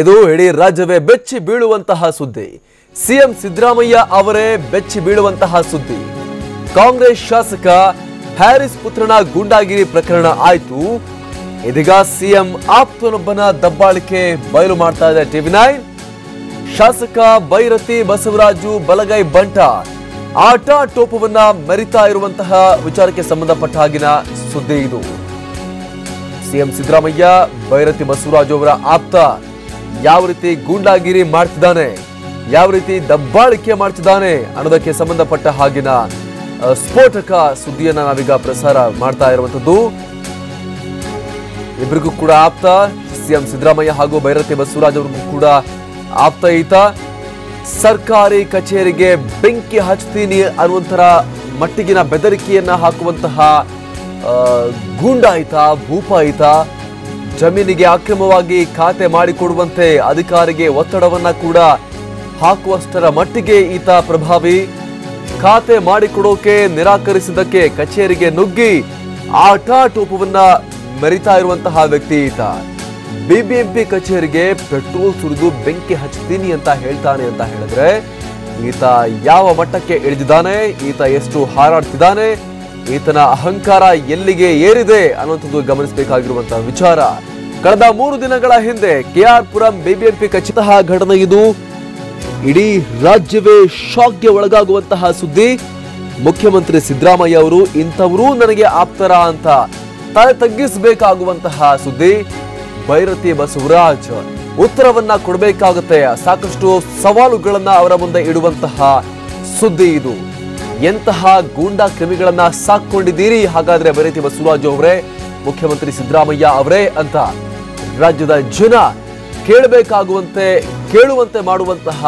ಇದು ಇಡೀ ರಾಜ್ಯವೇ ಬೆಚ್ಚಿ ಬೀಳುವಂತಹ ಸುದ್ದಿ. ಸಿಎಂ ಸಿದ್ದರಾಮಯ್ಯ ಅವರೇ ಬೆಚ್ಚಿ ಬೀಳುವಂತಹ ಸುದ್ದಿ. ಕಾಂಗ್ರೆಸ್ ಶಾಸಕ ಹ್ಯಾರಿಸ್ ಪುತ್ರನ ಗೂಂಡಾಗಿರಿ ಪ್ರಕರಣ ಆಯ್ತು. ಇದೀಗ ಸಿಎಂ ಆಪ್ತನೊಬ್ಬನ ದಬ್ಬಾಳಿಕೆ ಬಯಲು ಮಾಡ್ತಾ ಇದೆ ಟಿವಿ9. ಶಾಸಕ ಬೈರತಿ ಬಸವರಾಜು ಬಲಗೈ ಬಂಟ ಆಟ ಟೋಪವನ್ನ ಮೆರಿತಾ ಇರುವಂತಹ ವಿಚಾರಕ್ಕೆ ಸಂಬಂಧಪಟ್ಟ ಹಾಗಿನ ಸುದ್ದಿ ಇದು. ಸಿಎಂ ಸಿದ್ದರಾಮಯ್ಯ ಬೈರತಿ ಬಸವರಾಜು ಅವರ ಆಪ್ತ ಯಾವ ರೀತಿ ಗೂಂಡಾಗಿರಿ ಮಾಡ್ತಿದ್ದಾನೆ, ಯಾವ ರೀತಿ ದಬ್ಬಾಳಿಕೆ ಮಾಡ್ತಿದ್ದಾನೆ ಅನ್ನೋದಕ್ಕೆ ಸಂಬಂಧಪಟ್ಟ ಹಾಗಿನ ಸ್ಫೋಟಕ ಸುದ್ದಿಯನ್ನ ನಾವೀಗ ಪ್ರಸಾರ ಮಾಡ್ತಾ ಇರುವಂತದ್ದು. ಇಬ್ಬರಿಗೂ ಕೂಡ ಆಪ್ತ ಸಿಎಂ ಸಿದ್ದರಾಮಯ್ಯ ಹಾಗೂ ಬೈರತಿ ಬಸವರಾಜ್ ಅವ್ರಿಗೂ ಕೂಡ ಆಪ್ತ ಈತ. ಸರ್ಕಾರಿ ಕಚೇರಿಗೆ ಬೆಂಕಿ ಹಚ್ತೀನಿ ಅನ್ನುವಂತರ ಮಟ್ಟಿಗಿನ ಬೆದರಿಕೆಯನ್ನ ಹಾಕುವಂತಹ ಗೂಂಡ ಈತ, ಭೂಪ ಈತ. ಜಮೀನಿಗೆ ಅಕ್ರಮವಾಗಿ ಖಾತೆ ಮಾಡಿಕೊಡುವಂತೆ ಅಧಿಕಾರಿಗೆ ಒತ್ತಡವನ್ನ ಕೂಡ ಹಾಕುವಷ್ಟರ ಮಟ್ಟಿಗೆ ಈತ ಪ್ರಭಾವಿ. ಖಾತೆ ಮಾಡಿಕೊಡೋಕೆ ನಿರಾಕರಿಸಿದ್ದಕ್ಕೆ ಕಚೇರಿಗೆ ನುಗ್ಗಿ ಆಟ ಟೋಪವನ್ನ ಮೆರಿತಾ ಇರುವಂತಹ ವ್ಯಕ್ತಿ ಈತ. ಬಿಬಿಎಂಪಿ ಕಚೇರಿಗೆ ಪೆಟ್ರೋಲ್ ಸುರಿದು ಬೆಂಕಿ ಹಚ್ತೀನಿ ಅಂತ ಹೇಳ್ತಾನೆ ಅಂತ ಹೇಳಿದ್ರೆ ಈತ ಯಾವ ಮಟ್ಟಕ್ಕೆ ಇಳಿದಿದ್ದಾನೆ, ಈತ ಎಷ್ಟು ಹಾರಾಡ್ತಿದ್ದಾನೆ, ಈತನ ಅಹಂಕಾರ ಎಲ್ಲಿಗೆ ಏರಿದೆ ಅನ್ನುವಂಥದ್ದು ಗಮನಿಸಬೇಕಾಗಿರುವಂತಹ ವಿಚಾರ. ಕಳೆದ 3 ದಿನಗಳ ಹಿಂದೆ ಕೆಆರ್ ಪುರಂ ಬಿಬಿಎಂಪಿ ಕಚೇರಿ ಘಟನೆ ಇದು. ಇಡೀ ರಾಜ್ಯವೇ ಶಾಕ್ಗೆ ಒಳಗಾಗುವಂತಹ ಸುದ್ದಿ. ಮುಖ್ಯಮಂತ್ರಿ ಸಿದ್ದರಾಮಯ್ಯ ಅವರು ಇಂಥವರು ನನಗೆ ಆಪ್ತರ ಅಂತ ತಲೆ ತಗ್ಗಿಸಬೇಕಾಗುವಂತಹ ಸುದ್ದಿ. ಬೈರತಿ ಬಸವರಾಜ್ ಉತ್ತರವನ್ನ ಕೊಡಬೇಕಾಗುತ್ತೆ. ಸಾಕಷ್ಟು ಸವಾಲುಗಳನ್ನ ಅವರ ಮುಂದೆ ಇಡುವಂತಹ ಸುದ್ದಿ ಇದು. ಎಂತಹ ಗೂಂಡಾ ಕ್ರಿಮಿಗಳನ್ನ ಸಾಕೊಂಡಿದ್ದೀರಿ ಹಾಗಾದ್ರೆ ಬೈರತಿ ಬಸವರಾಜ್ ಅವರೇ, ಮುಖ್ಯಮಂತ್ರಿ ಸಿದ್ದರಾಮಯ್ಯ ಅವರೇ ಅಂತ ರಾಜ್ಯದ ಜನ ಕೇಳುವಂತೆ ಮಾಡುವಂತಹ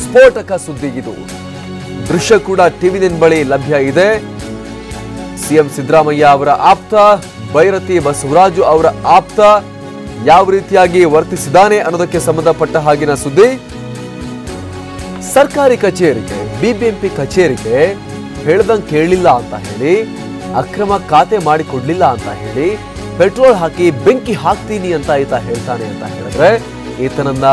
ಸ್ಫೋಟಕ ಸುದ್ದಿ ಇದು. ದೃಶ್ಯ ಕೂಡ ಟಿವಿ9 ಬಳಿ ಲಭ್ಯ ಇದೆ. ಸಿಎಂ ಸಿದ್ದರಾಮಯ್ಯ ಅವರ ಆಪ್ತ ಬೈರತಿ ಬಸವರಾಜು ಅವರ ಆಪ್ತ ಯಾವ ರೀತಿಯಾಗಿ ವರ್ತಿಸಿದ್ದಾನೆ ಅನ್ನೋದಕ್ಕೆ ಸಂಬಂಧಪಟ್ಟ ಹಾಗಿನ ಸುದ್ದಿ. ಸರ್ಕಾರಿ ಕಚೇರಿಗೆ, ಬಿಬಿಎಂಪಿ ಕಚೇರಿಗೆ ಹೇಳ್ದಂಗೆ ಕೇಳಲಿಲ್ಲ ಅಂತ ಹೇಳಿ, ಅಕ್ರಮ ಖಾತೆ ಮಾಡಿಕೊಡ್ಲಿಲ್ಲ ಅಂತ ಹೇಳಿ, ಪೆಟ್ರೋಲ್ ಹಾಕಿ ಬೆಂಕಿ ಹಾಕ್ತೀನಿ ಅಂತ ಈತ ಹೇಳ್ತಾನೆ ಅಂತ ಹೇಳಿದ್ರೆ ಈತನನ್ನ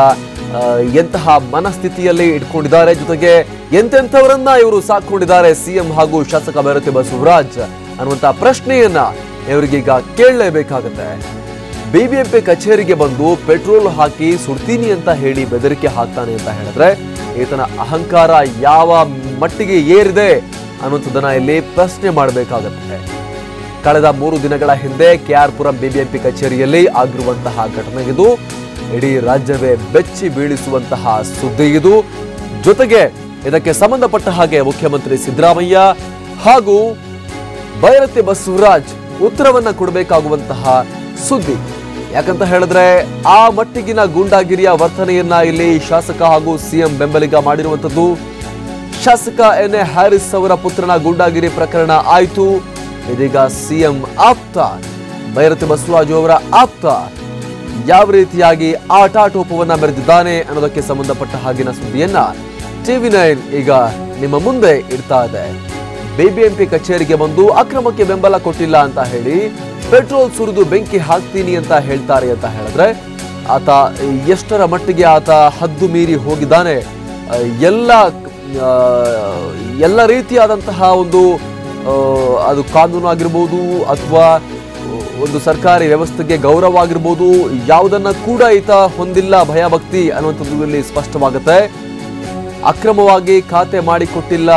ಎಂತಹ ಮನಸ್ಥಿತಿಯಲ್ಲಿ ಇಟ್ಕೊಂಡಿದ್ದಾರೆ, ಜೊತೆಗೆ ಎಂತೆಂಥವರನ್ನ ಇವರು ಸಾಕೊಂಡಿದ್ದಾರೆ ಸಿಎಂ ಹಾಗೂ ಶಾಸಕ ಬೈರತಿ ಬಸವರಾಜ್ ಅನ್ನುವಂತಹ ಪ್ರಶ್ನೆಯನ್ನ ಇವರಿಗೀಗ ಕೇಳಲೇಬೇಕಾಗತ್ತೆ. ಬಿಬಿಎಂಪಿ ಕಚೇರಿಗೆ ಬಂದು ಪೆಟ್ರೋಲ್ ಹಾಕಿ ಸುಡ್ತೀನಿ ಅಂತ ಹೇಳಿ ಬೆದರಿಕೆ ಹಾಕ್ತಾನೆ ಅಂತ ಹೇಳಿದ್ರೆ ಈತನ ಅಹಂಕಾರ ಯಾವ ಮಟ್ಟಿಗೆ ಏರಿದೆ ಅನ್ನುವಂಥದ್ದನ್ನ ಇಲ್ಲಿ ಪ್ರಶ್ನೆ ಮಾಡಬೇಕಾಗತ್ತೆ. ಕಳೆದ 3 ದಿನಗಳ ಹಿಂದೆ ಕೆಆರ್ ಪುರಂ ಬಿಬಿಎಂಪಿ ಕಚೇರಿಯಲ್ಲಿ ಆಗಿರುವಂತಹ ಘಟನೆ ಇದು. ಇಡೀ ರಾಜ್ಯವೇ ಬೆಚ್ಚಿ ಬೀಳಿಸುವಂತಹ ಸುದ್ದಿ ಇದು. ಜೊತೆಗೆ ಇದಕ್ಕೆ ಸಂಬಂಧಪಟ್ಟ ಹಾಗೆ ಮುಖ್ಯಮಂತ್ರಿ ಸಿದ್ದರಾಮಯ್ಯ ಹಾಗೂ ಬೈರತಿ ಬಸವರಾಜ್ ಉತ್ತರವನ್ನ ಕೊಡಬೇಕಾಗುವಂತಹ ಸುದ್ದಿ. ಯಾಕಂತ ಹೇಳಿದ್ರೆ ಆ ಮಟ್ಟಿಗಿನ ಗೂಂಡಾಗಿರಿಯ ವರ್ತನೆಯನ್ನ ಇಲ್ಲಿ ಶಾಸಕ ಹಾಗೂ ಸಿಎಂ ಬೆಂಬಲಿಗ ಮಾಡಿರುವಂತದ್ದು. ಶಾಸಕ ಎನ್ ಎ ಹ್ಯಾರಿಸ್ ಅವರ ಪುತ್ರನ ಗೂಂಡಾಗಿರಿ ಪ್ರಕರಣ ಆಯ್ತು. ಇದೀಗ ಸಿಎಂ ಆಪ್ತ ಬೈರತಿ ಬಸವರಾಜು ಅವರ ಆಪ್ತ ಯಾವ ರೀತಿಯಾಗಿ ಆಟಾಟೋಪವನ್ನ ಮೆರೆದಿದ್ದಾನೆ ಅನ್ನೋದಕ್ಕೆ ಸಂಬಂಧಪಟ್ಟ ಹಾಗಿನ ಸುದ್ದಿಯನ್ನ ಟಿವಿ9 ಈಗ ನಿಮ್ಮ ಮುಂದೆ ಇಡ್ತಾ ಇದೆ. ಬಿಬಿಎಂಪಿ ಕಚೇರಿಗೆ ಬಂದು ಅಕ್ರಮಕ್ಕೆ ಬೆಂಬಲ ಕೊಟ್ಟಿಲ್ಲ ಅಂತ ಹೇಳಿ ಪೆಟ್ರೋಲ್ ಸುರಿದು ಬೆಂಕಿ ಹಾಕ್ತೀನಿ ಅಂತ ಹೇಳ್ತಾರೆ ಅಂತ ಹೇಳಿದ್ರೆ ಆತ ಎಷ್ಟರ ಮಟ್ಟಿಗೆ ಆತ ಹದ್ದು ಮೀರಿ ಹೋಗಿದ್ದಾನೆ. ಎಲ್ಲ ರೀತಿಯಾದಂತಹ ಒಂದು ಅದು ಕಾನೂನು ಆಗಿರ್ಬೋದು ಅಥವಾ ಒಂದು ಸರ್ಕಾರಿ ವ್ಯವಸ್ಥೆಗೆ ಗೌರವ ಆಗಿರ್ಬೋದು, ಯಾವುದನ್ನ ಕೂಡ ಈತ ಹೊಂದಿಲ್ಲ ಭಯಭಕ್ತಿ ಅನ್ನುವಂಥದ್ದು ಇಲ್ಲಿ ಸ್ಪಷ್ಟವಾಗುತ್ತೆ. ಅಕ್ರಮವಾಗಿ ಖಾತೆ ಮಾಡಿಕೊಟ್ಟಿಲ್ಲ,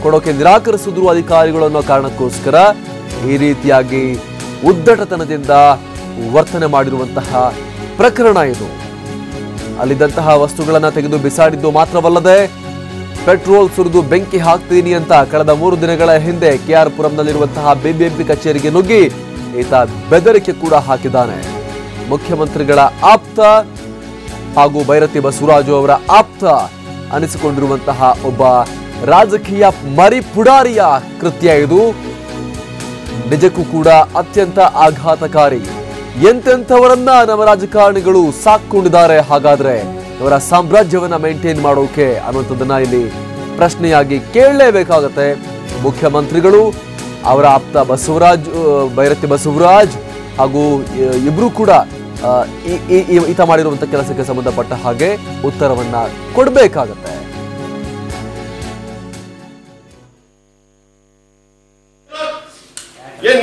ಕೊಡೋಕೆ ನಿರಾಕರಿಸಿದ್ರು ಅಧಿಕಾರಿಗಳು ಅನ್ನೋ ಕಾರಣಕ್ಕೋಸ್ಕರ ಈ ರೀತಿಯಾಗಿ ಉದ್ದಟತನದಿಂದ ವರ್ತನೆ ಮಾಡಿರುವಂತಹ ಪ್ರಕರಣ ಇದು. ಅಲ್ಲಿದ್ದಂತಹ ವಸ್ತುಗಳನ್ನ ತೆಗೆದು ಬಿಸಾಡಿದ್ದು ಮಾತ್ರವಲ್ಲದೆ ಪೆಟ್ರೋಲ್ ಸುರಿದು ಬೆಂಕಿ ಹಾಕ್ತೀನಿ ಅಂತ ಕಳೆದ 3 ದಿನಗಳ ಹಿಂದೆ ಕೆಆರ್ ಪುರಂನಲ್ಲಿರುವಂತಹ ಬಿಬಿಎಂಪಿ ಕಚೇರಿಗೆ ನುಗ್ಗಿ ಈತ ಬೆದರಿಕೆ ಕೂಡ ಹಾಕಿದ್ದಾನೆ. ಮುಖ್ಯಮಂತ್ರಿಗಳ ಆಪ್ತ ಹಾಗೂ ಬೈರತಿ ಬಸವರಾಜು ಅವರ ಆಪ್ತ ಅನಿಸಿಕೊಂಡಿರುವಂತಹ ಒಬ್ಬ ರಾಜಕೀಯ ಮರಿಪುಡಾರಿಯ ಕೃತ್ಯ ಇದು. ನಿಜಕ್ಕೂ ಕೂಡ ಅತ್ಯಂತ ಆಘಾತಕಾರಿ. ಎಂತೆಂಥವರನ್ನ ನಮ್ಮ ರಾಜಕಾರಣಿಗಳು ಸಾಕೊಂಡಿದ್ದಾರೆ ಹಾಗಾದ್ರೆ ಅವರ ಸಾಮ್ರಾಜ್ಯವನ್ನ ಮೇಂಟೈನ್ ಮಾಡೋಕೆ ಅನ್ನುವಂಥದ್ದನ್ನ ಇಲ್ಲಿ ಪ್ರಶ್ನೆಯಾಗಿ ಕೇಳಲೇಬೇಕಾಗತ್ತೆ. ಮುಖ್ಯಮಂತ್ರಿಗಳು, ಅವರ ಆಪ್ತ ಬೈರತಿ ಬಸವರಾಜ್ ಹಾಗೂ ಇಬ್ರು ಕೂಡ ಈತ ಮಾಡಿರುವಂತ ಕೆಲಸಕ್ಕೆ ಸಂಬಂಧಪಟ್ಟ ಹಾಗೆ ಉತ್ತರವನ್ನ ಕೊಡಬೇಕಾಗತ್ತೆ.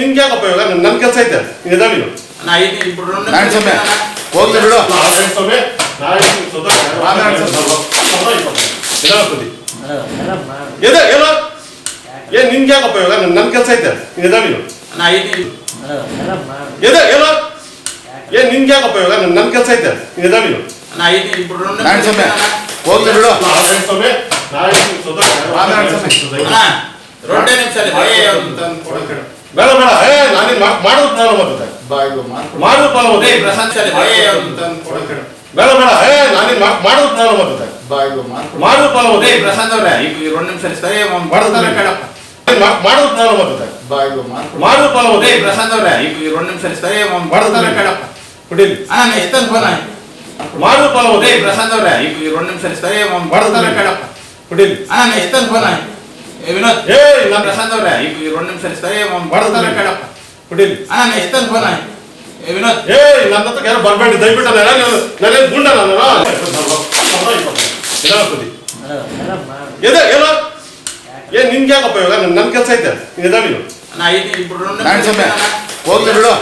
ನಿನ್ಗ್ಯಾಕಪ್ಪ ಇವಾಗ ನನ್ನ ಕೆಲಸ ಐತೆ ನಿನ್ಗ್ಯಾಕಪ್ಪ ಇವಾಗ ನನ್ನ ಕೆಲಸ ಐತೆ ನಿನ್ಗ್ಯಾಕಪ್ಪ ಇವಾಗ ನನ್ನ ಕೆಲಸ ಐತೆ ಬೇಡ ಬೇಡ ನಾನೇನ್ ಮಾಡೋದು ಪ್ರಾಬ್ಲಮ್ ಆಗ್ತದೆ ಮಾಡೋದು ಪ್ರಾಬ್ಲಮ್ ಬೇಡ ಬೇಡ ನಾನೇನ್ ಮಾಡೋದು ಪ್ರಾಬ್ಲಮ್ ಆಗ್ತದೆ ಮಾಡೋದು ಪ್ರಾಬ್ಲಮ್ ಮಾಡೋದು ಪ್ರಾಬ್ಲಮ್ ಆಗ್ತದೆ ಮಾಡೋದು ಪ್ರಾಬ್ಲಮ್ ಕುಡೀಲಿ ಮಾಡೋದು ಪ್ರಾಬ್ಲಮ್ ಕುಡೀಲಿ ವಿನೋದ್ ಪ್ರಶಾಂತ್ ಅವ್ರೆ ಈಗ 2 ನಿಮಿಷ ಕುಡೀಲಿ ವಿನೋದ್ ನನ್ನ ಹತ್ರ ಯಾರು ಬರ್ಬೇಡಿ ದಯವಿಟ್ಟು ನಾನೇನು ಗುಂಡ ನಾನು ನಿನ್ಗ್ಯಾಕಪ್ಪ ಇವಾಗ ನನ್ನ ಕೆಲಸ ಐತೆ ಹೋಗ್ಲಿ ಬಿಡು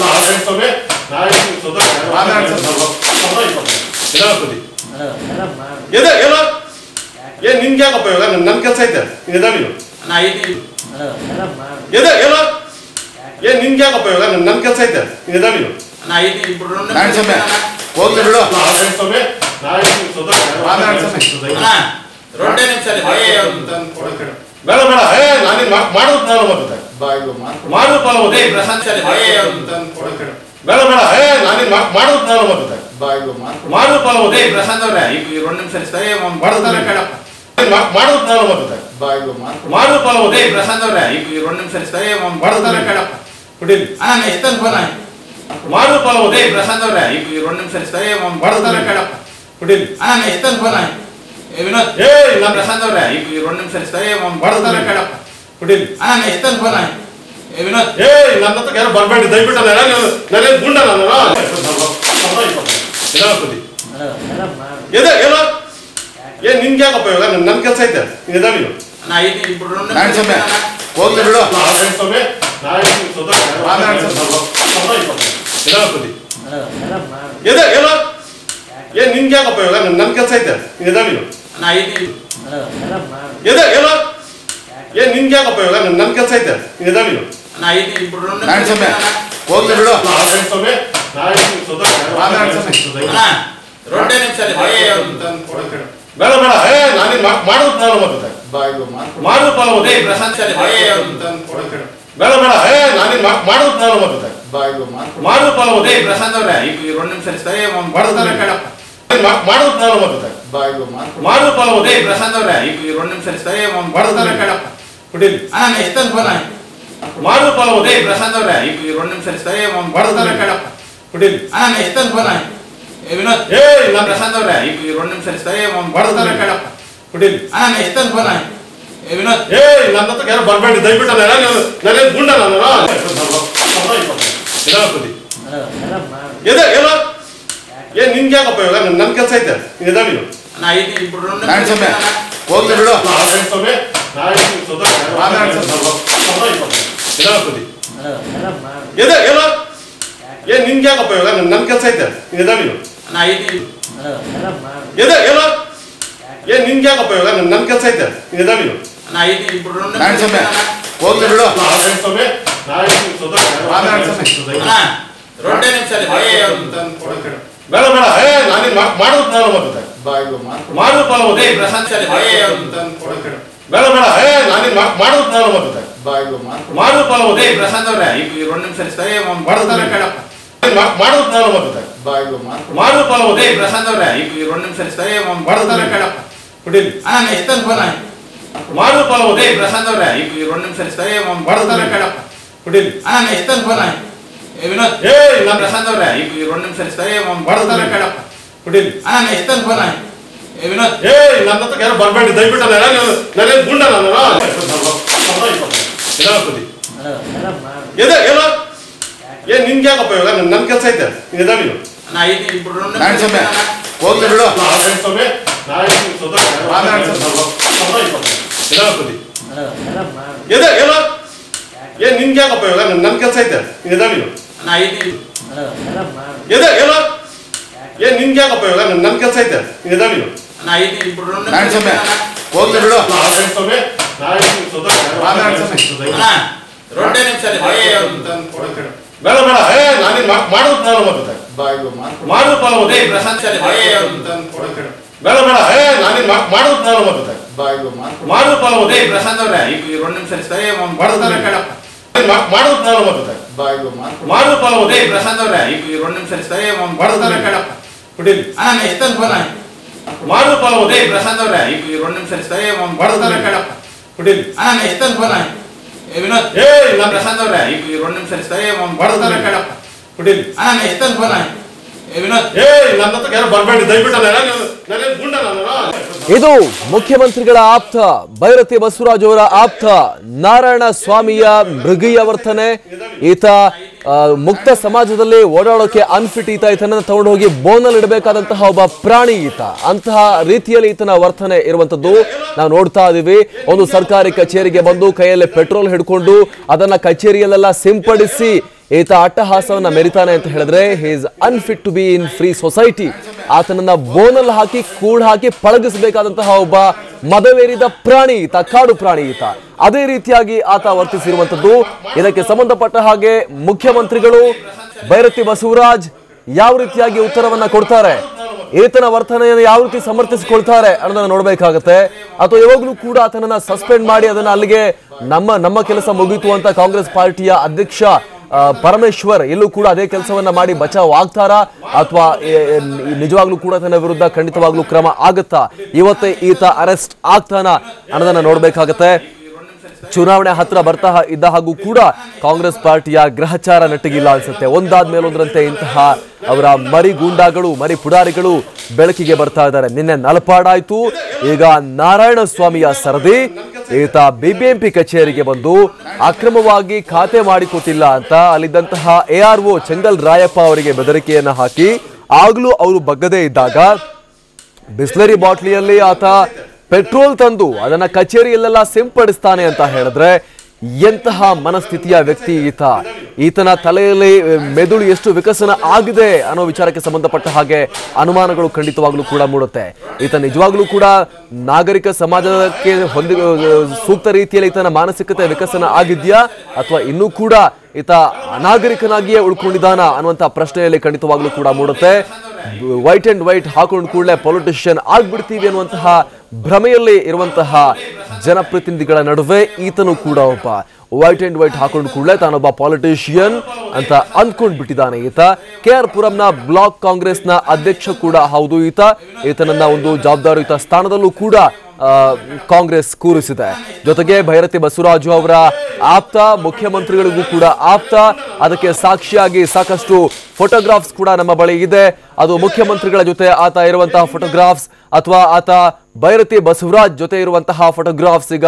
ನಿನ್ಗ್ಯಾಕಪ್ಪ ಇವಾಗ ನನ್ನ ಕೆಲಸ ಐತೆ ನಿನ್ಗ್ಯಾಕಪ್ಪ ಇವಾಗ ನನ್ನ ಕೆಲಸ ಐತೆ ಹೋಗ್ಲಿ ಬಿಡು ಬೇಡ ಬೇಡ ನಾನೇನ್ ಮಾಡೋದು ಪ್ರಾಬ್ಲಮ್ ಆಗ್ತದೆ ಮಾಡೋದು ಪ್ರಾಬ್ಲಮ್ ಬೇಡ ಬೇಡ ನಾನೇನ್ ಮಾಡೋದು ಪ್ರಾಬ್ಲಮ್ ಆಗ್ತದೆ ಮಾಡೋದು ಪ್ರಾಬ್ಲಮ್ ಪ್ರಶಾಂತ್ ಅವ್ರೆ ಈಗ 2 ನಿಮಿಷ ಮಾಡೋದು ಪ್ರಾಬ್ಲಮ್ ಆಗ್ತದೆ ಮಾಡೋದು ಪ್ರಾಬ್ಲಮ್ ಪ್ರಶಾಂತ್ ಅವ್ರೆ ಈಗ 2 ನಿಮಿಷ ಕುಡೀಲಿ ಮಾಡೋದು ಪ್ರಾಬ್ಲಮ್ ಪ್ರಶಾಂತ್ ಅವ್ರೆ ಈಗ 2 ನಿಮಿಷ ಕುಡೀಲಿ ವಿನೋದ್ ಪ್ರಶಾಂತ್ ಅವ್ರೆ ಈಗ 2 ನಿಮಿಷ ಕುಡೀಲಿ ವಿನೋದ್ ನನ್ನ ಹತ್ರ ಯಾರು ಬರ್ಬೇಡಿ ದಯವಿಟ್ಟು ನಾನೇನು ಗುಂಡ ನಾನು ನಿನ್ಗ್ಯಾಕಪ್ಪ ಇವಾಗ ನನ್ನ ಕೆಲಸ ಐತೆ ಹೋಗ್ಲಿ ಬಿಡು ನಿನ್ಗ್ಯಾಕಪ್ಪ ಇವಾಗ ನನ್ನ ಕೆಲಸ ಐತೆ ನಿನ್ಗ್ಯಾಕಪ್ಪ ಇವಾಗ ನನ್ನ ಕೆಲಸ ಐತೆ ಹೋಗ್ಲಿ ಬಿಡು ಬೇಡ ಬೇಡ ನಾನೇನ್ ಮಾಡೋದು ಪ್ರಾಬ್ಲಮ್ ಆಗ್ತದೆ ಮಾಡೋದು ಪ್ರಾಬ್ಲಮ್ ಬೇಡ ಬೇಡ ನಾನೇನ್ ಮಾಡೋದು ಪ್ರಾಬ್ಲಮ್ ಆಗ್ತದೆ ಮಾಡೋದು ಪ್ರಾಬ್ಲಮ್ ಪ್ರಶಾಂತ್ ಅವ್ರೆ ಈಗ 2 ನಿಮಿಷ ಮಾಡೋದು ಪ್ರಾಬ್ಲಮ್ ಆಗ್ತದೆ ಮಾಡೋದು ಪ್ರಾಬ್ಲಮ್ ಪ್ರಶಾಂತ್ ಅವ್ರೆ ಈಗ 2 ನಿಮಿಷ ಕುಡೀಲಿ ಮಾಡೋದು ಪ್ರಾಬ್ಲಮ್ ಪ್ರಶಾಂತ್ ಅವ್ರೆ ಈಗ 2 ನಿಮಿಷ ಕುಡೀಲಿ ವಿನೋದ್ ಪ್ರಶಾಂತ್ ಅವ್ರೆ ಈಗ 2 ನಿಮಿಷ ಕುಡೀಲಿ ವಿನೋದ್ ನನ್ನ ಹತ್ರ ಯಾರು ಬರ್ಬೇಡಿ ದಯವಿಟ್ಟು ನಾನೇನು ಗುಂಡ ನಾನು ನಿನ್ಗ್ಯಾಕಪ್ಪ ಇವಾಗ ನನ್ನ ಕೆಲಸ ಐತೆ ಹೋಗ್ಲಿ ಬಿಡು ನಿನ್ಗ್ಯಾಕಪ್ಪ ಇವಾಗ ನನ್ನ ಕೆಲಸ ಐತೆ ನಿನ್ಗ್ಯಾಕಪ್ಪ ಇವಾಗ ನನ್ನ ಕೆಲಸ ಐತೆ ಹೋಗ್ಲಿ ಬಿಡು ಬೇಡ ಬೇಡ ನಾನೇನ್ ಮಾಡೋದು ಪ್ರಾಬ್ಲಮ್ ಆಗ್ತದೆ ಮಾಡೋದು ಪ್ರಾಬ್ಲಮ್ ಪ್ರಶಾಂತ್ ಬೇಡ ಬೇಡ ನಾನೇನ್ ಮಾಡೋದು ಪ್ರಾಬ್ಲಮ್ ಆಗ್ತದೆ ಮಾಡೋದು ಪ್ರಾಬ್ಲಮ್ ಪ್ರಶಾಂತ್ ಅವ್ರೆ ಈಗ 2 ನಿಮಿಷ ಮಾಡೋದು ಪ್ರಾಬ್ಲಮ್ ಆಗ್ತದೆ ಮಾಡೋದು ಪ್ರಾಬ್ಲಮ್ ಪ್ರಶಾಂತ್ ಅವ್ರೆ ಈಗ 2 ನಿಮಿಷ ಕುಡೀಲಿ ಮಾಡೋದು ಪ್ರಾಬ್ಲಮ್ ಪ್ರಶಾಂತ್ ಅವ್ರೆ ಈಗ 2 ನಿಮಿಷ ಕುಡೀಲಿ ವಿನೋದ್ ಪ್ರಶಾಂತ್ ಅವ್ರೆ ಈಗ 2 ನಿಮಿಷ ಕುಡೀಲಿ ವಿನೋದ್ ನನ್ನ ಹತ್ರ ಯಾರು ಬರ್ಬೇಡಿ ದಯವಿಟ್ಟು ನಾನೇನು ಗುಂಡ ನಾನು ನಿನ್ಗ್ಯಾಕಪ್ಪ ಇವಾಗ ನನ್ನ ಕೆಲಸ ಐತೆ ಹೋಗ್ಲಿ ಬಿಡು. ಏನ್ ನಿನ್ಗೆ ಯಾಕಪ್ಪ ಇವಾಗ ನನ್ ಕೆಲಸ ಐತೆ ಏನ್ ನಿನ್ಗೆ ಯಾಕಪ್ಪ ಇವಾಗ ನನ್ ಕೆಲಸ ಐತೆ ಹೋಗ್ಲಿ ಬಿಡು. ಬೇಡ ಬೇಡ ನಾನೇನ್ ಮಾಡೋದು ಪ್ರಾಬ್ಲಮ್ ಆಗ್ತದೆ ಮಾಡೋದು ಪ್ರಾಬ್ಲಮ್ ಬೇಡ ಬೇಡ ನಾನೇನ್ ಮಾಡೋದು ಪ್ರಾಬ್ಲಮ್ ಆಗ್ತದೆ ಮಾಡೋದು ಪ್ರಾಬ್ಲಮ್ ಮಾಡೋದು ಪ್ರಾಬ್ಲಮ್ ಆಗ್ತದೆ ಮಾಡೋದು ಪ್ರಾಬ್ಲಮ್ ಕುಡೀಲಿ ಮಾಡೋದು ಪ್ರಾಬ್ಲಮ್ ಕುಡೀಲಿ ಕುಡೀಲಿ ನನ್ನ ಹತ್ರ ಯಾರು ಬರ್ಬೇಡಿ ದಯವಿಟ್ಟು ನಾನೇನು ಗುಂಡ ನಾನು. ಇದು ಮುಖ್ಯಮಂತ್ರಿಗಳ ಆಪ್ತ ಭೈರತಿ ಬಸವರಾಜ್ ಅವರ ಆಪ್ತ ನಾರಾಯಣ ಸ್ವಾಮಿಯ ಮೃಗೀಯ ವರ್ತನೆ. ಈತ ಮುಕ್ತ ಸಮಾಜದಲ್ಲಿ ಓಡಾಡೋಕೆ ಅನ್ಫಿಟ್. ಈತನನ್ನ ತಗೊಂಡು ಹೋಗಿ ಬೋನಲ್ಲಿ ಇಡಬೇಕಾದಂತಹ ಒಬ್ಬ ಪ್ರಾಣಿ ಈತ. ಅಂತಹ ರೀತಿಯಲ್ಲಿ ಈತನ ವರ್ತನೆ ಇರುವಂತದ್ದು ನಾವು ನೋಡ್ತಾ ಇದೀವಿ. ಒಂದು ಸರ್ಕಾರಿ ಕಚೇರಿಗೆ ಬಂದು ಕೈಯಲ್ಲಿ ಪೆಟ್ರೋಲ್ ಹಿಡ್ಕೊಂಡು ಅದನ್ನ ಕಚೇರಿಯಲ್ಲೆಲ್ಲ ಸಿಂಪಡಿಸಿ ಈತ ಅಟ್ಟಹಾಸವನ್ನ ಮೆರಿತಾನೆ ಅಂತ ಹೇಳಿದ್ರೆ he is unfit to be in free society. ಆತನನ್ನ ಬೋನಲ್ಲಿ ಹಾಕಿ ಕೂಡ್ ಹಾಕಿ ಪಳಗಿಸಬೇಕಾದಂತಹ ಒಬ್ಬ ಮದವೇರಿದ ಪ್ರಾಣಿ ಈತ, ಕಾಡು ಪ್ರಾಣಿ ಈತ. ಅದೇ ರೀತಿಯಾಗಿ ಆತ ವರ್ತಿಸಿರುವಂತದ್ದು. ಇದಕ್ಕೆ ಸಂಬಂಧಪಟ್ಟ ಹಾಗೆ ಮುಖ್ಯಮಂತ್ರಿಗಳು ಭೈರತಿ ಬಸವರಾಜ್ ಯಾವ ರೀತಿಯಾಗಿ ಉತ್ತರವನ್ನ ಕೊಡ್ತಾರೆ, ಈತನ ವರ್ತನೆಯನ್ನು ಯಾವ ರೀತಿ ಸಮರ್ಥಿಸಿಕೊಳ್ತಾರೆ ಅನ್ನೋದನ್ನ ನೋಡ್ಬೇಕಾಗತ್ತೆ. ಅಥವಾ ಯಾವಾಗ್ಲೂ ಕೂಡ ಆತನನ್ನ ಸಸ್ಪೆಂಡ್ ಮಾಡಿ ಅದನ್ನ ಅಲ್ಲಿಗೆ ನಮ್ಮ ಕೆಲಸ ಮುಗಿತು ಅಂತ ಕಾಂಗ್ರೆಸ್ ಪಾರ್ಟಿಯ ಅಧ್ಯಕ್ಷ ಪರಮೇಶ್ವರ್ ಎಲ್ಲೂ ಕೂಡ ಅದೇ ಕೆಲಸವನ್ನ ಮಾಡಿ ಬಚಾವ್ ಆಗ್ತಾರಾ ಅಥವಾ ನಿಜವಾಗ್ಲೂ ಕೂಡ ತನ್ನ ವಿರುದ್ಧ ಖಂಡಿತವಾಗ್ಲೂ ಕ್ರಮ ಆಗುತ್ತಾ, ಇವತ್ತೇ ಈತ ಅರೆಸ್ಟ್ ಆಗ್ತಾನ ಅನ್ನೋದನ್ನ ನೋಡ್ಬೇಕಾಗತ್ತೆ. ಚುನಾವಣೆ ಹತ್ರ ಬರ್ತಾ ಇದ್ದ ಹಾಗೂ ಕೂಡ ಕಾಂಗ್ರೆಸ್ ಪಾರ್ಟಿಯ ಗ್ರಹಚಾರ ನೆಟ್ಟಿಗಿಲ್ಲ ಅನ್ಸುತ್ತೆ. ಒಂದಾದ್ಮೇಲೆ ಒಂದರಂತೆ ಇಂತಹ ಅವರ ಮರಿ ಗೂಂಡಾಗಳು, ಮರಿ ಪುಡಾರಿಗಳು ಬೆಳಕಿಗೆ ಬರ್ತಾ ಇದ್ದಾರೆ. ನಿನ್ನೆ ನಲಪಾಡಾಯ್ತು, ಈಗ ನಾರಾಯಣ ಸ್ವಾಮಿಯ ಸರದಿ. ಈತ ಬಿಬಿಎಂಪಿ ಕಚೇರಿಗೆ ಬಂದು ಅಕ್ರಮವಾಗಿ ಖಾತೆ ಮಾಡಿಕೊಟ್ಟಿಲ್ಲ ಅಂತ ಅಲ್ಲಿದ್ದಂತಹ ARO ಚೆಂಗಲ್ ರಾಯಪ್ಪ ಅವರಿಗೆ ಬೆದರಿಕೆಯನ್ನ ಹಾಕಿ ಆಗ್ಲೂ ಅವರು ಬಗ್ಗದೇ ಇದ್ದಾಗ ಬಿಸ್ಲರಿ ಬಾಟ್ಲಿಯಲ್ಲಿ ಆತ ಪೆಟ್ರೋಲ್ ತಂದು ಅದನ್ನ ಕಚೇರಿಯಲ್ಲೆಲ್ಲ ಸಿಂಪಡಿಸ್ತಾನೆ ಅಂತ ಹೇಳಿದ್ರೆ ಎಂತಹ ಮನಸ್ಥಿತಿಯ ವ್ಯಕ್ತಿ ಈತ. ಈತನ ತಲೆಯಲ್ಲಿ ಮೆದುಳು ಎಷ್ಟು ವಿಕಸನ ಆಗಿದೆ ಅನ್ನೋ ವಿಚಾರಕ್ಕೆ ಸಂಬಂಧಪಟ್ಟ ಹಾಗೆ ಅನುಮಾನಗಳು ಖಂಡಿತವಾಗ್ಲೂ ಕೂಡ ಮೂಡುತ್ತೆ. ಈತ ನಿಜವಾಗ್ಲೂ ಕೂಡ ನಾಗರಿಕ ಸಮಾಜಕ್ಕೆ ಸೂಕ್ತ ರೀತಿಯಲ್ಲಿ ಈತನ ಮಾನಸಿಕತೆ ವಿಕಸನ ಆಗಿದ್ಯಾ ಅಥವಾ ಇನ್ನೂ ಕೂಡ ಈತ ಅನಾಗರಿಕನಾಗಿಯೇ ಉಳ್ಕೊಂಡಿದ್ದಾನ ಅನ್ನುವಂಥ ಪ್ರಶ್ನೆಯಲ್ಲಿ ಖಂಡಿತವಾಗ್ಲೂ ಕೂಡ ಮೂಡುತ್ತೆ. ವೈಟ್ ಅಂಡ್ ವೈಟ್ ಹಾಕೊಂಡು ಕೂಡಲೇ ಪೊಲಿಟಿಷಿಯನ್ ಆಗ್ಬಿಡ್ತೀವಿ ಅನ್ನುವಂತಹ ಭ್ರಮೆಯಲ್ಲಿ ಇರುವಂತಹ ಜನಪ್ರತಿನಿಧಿಗಳ ನಡುವೆ ಈತನು ಕೂಡ ಒಬ್ಬ ವೈಟ್ ಅಂಡ್ ವೈಟ್ ಹಾಕೊಂಡು ಕೂಡಲೇ ತಾನೊಬ್ಬ ಪಾಲಿಟಿಷಿಯನ್ ಅಂತ ಅಂದ್ಕೊಂಡ್ ಬಿಟ್ಟಿದ್ದಾನೆ ಈತ. KR ಪುರಂನ ಬ್ಲಾಕ್ ಕಾಂಗ್ರೆಸ್ನ ಅಧ್ಯಕ್ಷ ಕೂಡ ಹೌದು ಈತ. ಈತನನ್ನ ಒಂದು ಜವಾಬ್ದಾರಿಯುತ ಸ್ಥಾನದಲ್ಲೂ ಕೂಡ ಕಾಂಗ್ರೆಸ್ ಕೂರಿಸಿದೆ. ಜೊತೆಗೆ ಭೈರತಿ ಬಸವರಾಜು ಅವರ ಆಪ್ತ, ಮುಖ್ಯಮಂತ್ರಿಗಳಿಗೂ ಕೂಡ ಆಪ್ತ. ಅದಕ್ಕೆ ಸಾಕ್ಷಿಯಾಗಿ ಸಾಕಷ್ಟು ಫೋಟೋಗ್ರಾಫ್ಸ್ ಕೂಡ ನಮ್ಮ ಬಳಿ ಇದೆ. ಅದು ಮುಖ್ಯಮಂತ್ರಿಗಳ ಜೊತೆ ಆತ ಇರುವಂತಹ ಫೋಟೋಗ್ರಾಫ್ಸ್ ಅಥವಾ ಆತ ಭೈರತಿ ಬಸವರಾಜ್ ಜೊತೆ ಇರುವಂತಹ ಫೋಟೋಗ್ರಾಫ್ಸ್ ಈಗ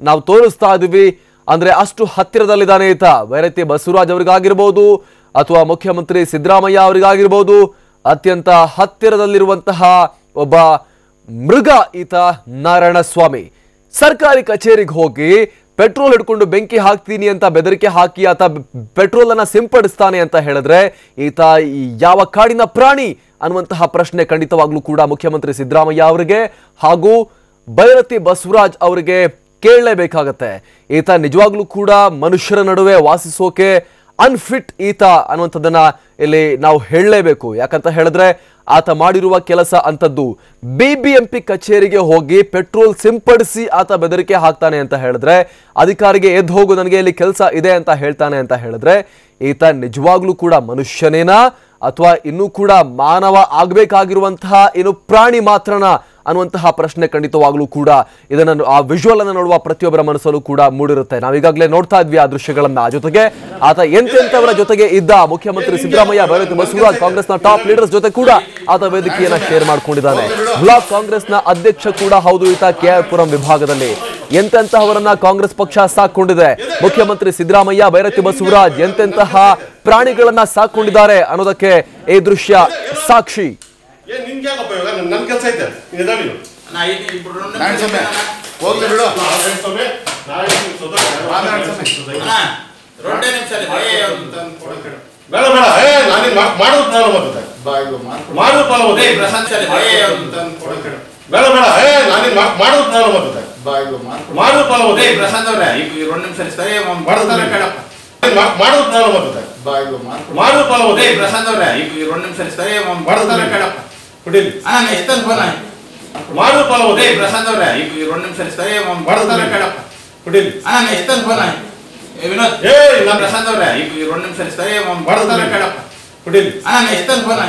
ನಾವು ತೋರಿಸ್ತಾ ಇದೀವಿ. ಅಂದ್ರೆ ಅಷ್ಟು ಹತ್ತಿರದಲ್ಲಿದ್ದಾನೆ ಈತ. ಭೈರತಿ ಬಸವರಾಜ್ ಅವರಿಗಾಗಿರ್ಬೋದು ಅಥವಾ ಮುಖ್ಯಮಂತ್ರಿ ಸಿದ್ದರಾಮಯ್ಯ ಅವರಿಗಾಗಿರ್ಬೋದು ಅತ್ಯಂತ ಹತ್ತಿರದಲ್ಲಿರುವಂತಹ ಒಬ್ಬ ಮೃಗ ಈತ ನಾರಾಯಣ ಸ್ವಾಮಿ. ಸರ್ಕಾರಿ ಕಚೇರಿಗೆ ಹೋಗಿ ಪೆಟ್ರೋಲ್ ಹಿಡ್ಕೊಂಡು ಬೆಂಕಿ ಹಾಕ್ತೀನಿ ಅಂತ ಬೆದರಿಕೆ ಹಾಕಿ ಆತ ಪೆಟ್ರೋಲ್ ಅನ್ನ ಸಿಂಪಡಿಸ್ತಾನೆ ಅಂತ ಹೇಳಿದ್ರೆ ಈತ ಯಾವ ಕಾಡಿನ ಪ್ರಾಣಿ ಅನ್ನುವಂತಹ ಪ್ರಶ್ನೆ ಖಂಡಿತವಾಗ್ಲೂ ಕೂಡ ಮುಖ್ಯಮಂತ್ರಿ ಸಿದ್ದರಾಮಯ್ಯ ಅವರಿಗೆ ಹಾಗೂ ಭೈರತಿ ಬಸವರಾಜ್ ಅವರಿಗೆ ಕೇಳಲೇಬೇಕಾಗತ್ತೆ. ಈತ ನಿಜವಾಗ್ಲೂ ಕೂಡ ಮನುಷ್ಯರ ನಡುವೆ ವಾಸಿಸೋಕೆ ಅನ್ಫಿಟ್ ಈತ ಅನ್ನುವಂಥದ್ದನ್ನ ಇಲ್ಲಿ ನಾವು ಹೇಳಲೇಬೇಕು. ಯಾಕಂತ ಹೇಳಿದ್ರೆ ಆತ ಮಾಡಿರುವ ಕೆಲಸ ಅಂತದ್ದು ಬಿಬಿಎಂಪಿ ಕಚೇರಿಗೆ ಹೋಗಿ ಪೆಟ್ರೋಲ್ ಸಿಂಪಡಿಸಿ ಆತ ಬೆದರಿಕೆ ಹಾಕ್ತಾನೆ ಅಂತ ಹೇಳಿದ್ರೆ, ಅಧಿಕಾರಿಗೆ ಎದ್ದು ಹೋಗು ನನಗೆ ಇಲ್ಲಿ ಕೆಲಸ ಇದೆ ಅಂತ ಹೇಳ್ತಾನೆ ಅಂತ ಹೇಳಿದ್ರೆ ಈತ ನಿಜವಾಗ್ಲೂ ಕೂಡ ಮನುಷ್ಯನೇನಾ ಅಥವಾ ಇನ್ನೂ ಕೂಡ ಮಾನವ ಆಗ್ಬೇಕಾಗಿರುವಂತಹ ಏನು ಪ್ರಾಣಿ ಮಾತ್ರನಾ ಅನ್ನುವಂತಹ ಪ್ರಶ್ನೆ ಖಂಡಿತವಾಗ್ಲೂ ಕೂಡ ಇದನ್ನು ಆ ವಿಜುವಲ್ ಅನ್ನು ನೋಡುವ ಪ್ರತಿಯೊಬ್ಬರ ಮನಸ್ಸಲ್ಲೂ ಕೂಡ ಮೂಡಿರುತ್ತೆ. ನಾವೀಗಾಗಲೇ ನೋಡ್ತಾ ಇದ್ವಿ ಆ ದೃಶ್ಯಗಳನ್ನ. ಜೊತೆಗೆ ಆತ ಎಂತೆಂಥವರ ಜೊತೆಗೆ ಇದ್ದ ಮುಖ್ಯಮಂತ್ರಿ ಸಿದ್ದರಾಮಯ್ಯ, ಭೈರತಿ ಬಸವರಾಜ್, ಕಾಂಗ್ರೆಸ್ನ ಟಾಪ್ ಲೀಡರ್ಸ್ ಜೊತೆ ಕೂಡ ಆತ ವೇದಿಕೆಯನ್ನ ಶೇರ್ ಮಾಡ್ಕೊಂಡಿದ್ದಾನೆ. ಬ್ಲಾಕ್ ಕಾಂಗ್ರೆಸ್ನ ಅಧ್ಯಕ್ಷ ಕೂಡ ಹೌದು ಈತ KR ಪುರಂ ವಿಭಾಗದಲ್ಲಿ. ಎಂತೆಂತಹವರನ್ನ ಕಾಂಗ್ರೆಸ್ ಪಕ್ಷ ಸಾಕೊಂಡಿದೆ. ಮುಖ್ಯಮಂತ್ರಿ ಸಿದ್ದರಾಮಯ್ಯ, ಬೈರತಿ ಬಸವರಾಜ್ ಎಂತೆಂತಹ ಪ್ರಾಣಿಗಳನ್ನ ಸಾಕೊಂಡಿದ್ದಾರೆ ಅನ್ನೋದಕ್ಕೆ ಈ ದೃಶ್ಯ ಸಾಕ್ಷಿ. ನಿನ್ಗ್ಯಾಕಪ್ಪ ಇವಾಗ ನನ್ನ ಕೆಲಸ ಐತೆ ಹೋಗ್ಲಿ ಬಿಡು. ಬೇಡ ಬೇಡ ನಾನೇನ್ ಮಾಡೋದು ಪ್ರಾಬ್ಲಮ್ ಆಗ್ತದೆ ಮಾಡೋದು ಪ್ರಾಬ್ಲಮ್ ಆಗ್ತದೆ ಬೇಡ ಬೇಡ ನಾನೇನ್ ಮಾಡೋದು ಪ್ರಾಬ್ಲಮ್ ಆಗ್ತದೆ ಮಾಡೋದು ಪ್ರಾಬ್ಲಮ್ ಆಗ್ತದೆ ಪ್ರಶಾಂತ್ ಅವ್ರೆ 2 ನಿಮಿಷ ಸರಿ ಮಾಡೋದು ಪ್ರಾಬ್ಲಮ್ ಆಗ್ತದೆ ಮಾಡೋದು ಪ್ರಾಬ್ಲಮ್ ಆಗ್ತದೆ ಪ್ರಶಾಂತ್ ಅವ್ರೆ 2 ನಿಮಿಷ ಸರಿ ಕೊಡಿಲಿ ನೆಕ್ಸ್ಟ್ ಫೋನ್ ಮಾಡೋದು ಪ್ರಾಬ್ಲಮ್ ಆಗ್ತದೆ ಪ್ರಶಾಂತ್ ಅವ್ರೆ 2 ನಿಮಿಷ ಸರಿ ಕೊಡಿಲಿ ನೆಕ್ಸ್ಟ್ ಫೋನ್ ವಿನೋದ್ ಪ್ರಶಾಂತ್ ಅವ್ರೆ 2 ನಿಮಿಷ ಸರಿ ಕೊಡಿಲಿ ನೆಕ್ಸ್ಟ್ ಫೋನ್